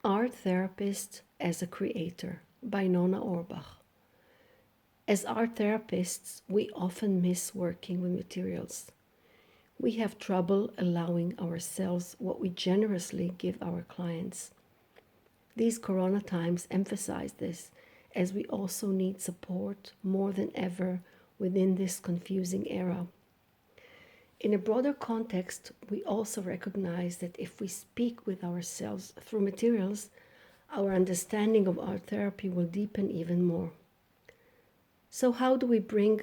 Art Therapist as a Creator by Nona Orbach. As art therapists, we often miss working with materials. We have trouble allowing ourselves what we generously give our clients. These corona times emphasize this, as we also need support more than ever within this confusing era. In a broader context, we also recognize that if we speak with ourselves through materials, our understanding of art therapy will deepen even more. So, how do we bring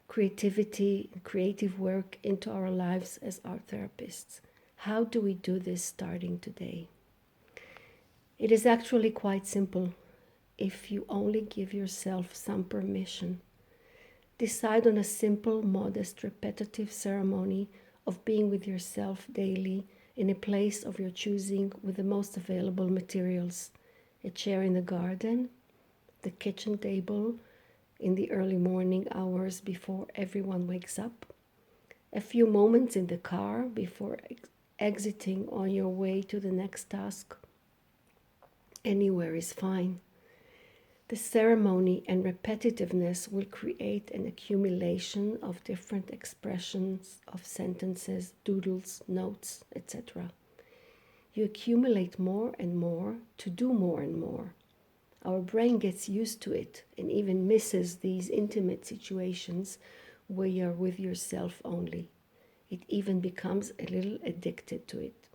creativity, creative work into our lives as art therapists? How do we do this starting today? It is actually quite simple if you only give yourself some permission. Decide on a simple, modest, repetitive ceremony of being with yourself daily in a place of your choosing with the most available materials. A chair in the garden, the kitchen table in the early morning hours before everyone wakes up, a few moments in the car before exiting on your way to the next task. Anywhere is fine. The ceremony and repetitiveness will create an accumulation of different expressions of sentences, doodles, notes, etc. You accumulate more and more to do more and more. Our brain gets used to it and even misses these intimate situations where you're with yourself only. It even becomes a little addicted to it.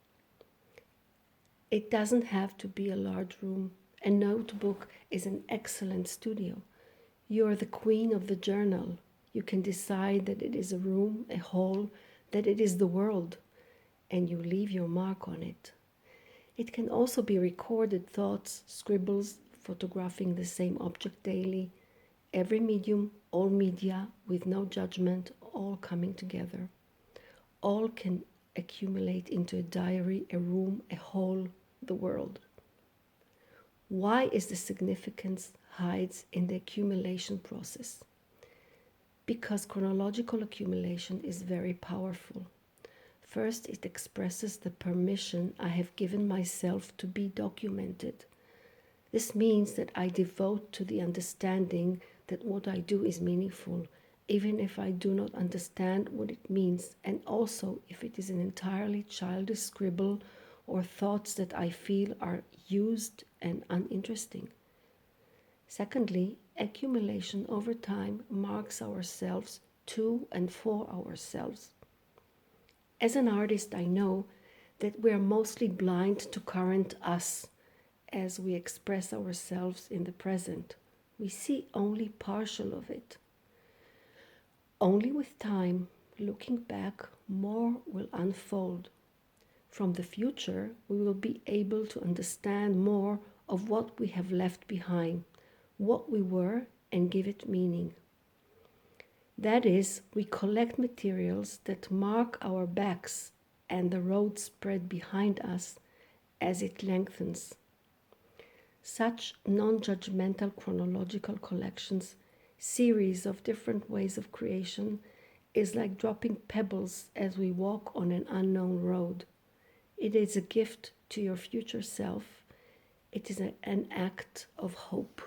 It doesn't have to be a large room. A notebook is an excellent studio. You are the queen of the journal. You can decide that it is a room, a hall, that it is the world, and you leave your mark on it. It can also be recorded thoughts, scribbles, photographing the same object daily, every medium, all media, with no judgment, all coming together. All can accumulate into a diary, a room, a whole, the world. Why is the significance hides in the accumulation process? Because chronological accumulation is very powerful. First, it expresses the permission I have given myself to be documented. This means that I devote to the understanding that what I do is meaningful, even if I do not understand what it means, and also if it is an entirely childish scribble or thoughts that I feel are used and uninteresting. Secondly, accumulation over time marks ourselves to and for ourselves. As an artist, I know that we are mostly blind to current us as we express ourselves in the present. We see only partial of it. Only with time, looking back, more will unfold. From the future, we will be able to understand more of what we have left behind, what we were, and give it meaning. That is, we collect materials that mark our backs and the road spread behind us as it lengthens. Such non-judgmental chronological collections, series of different ways of creation, is like dropping pebbles as we walk on an unknown road. It is a gift to your future self. It is an act of hope.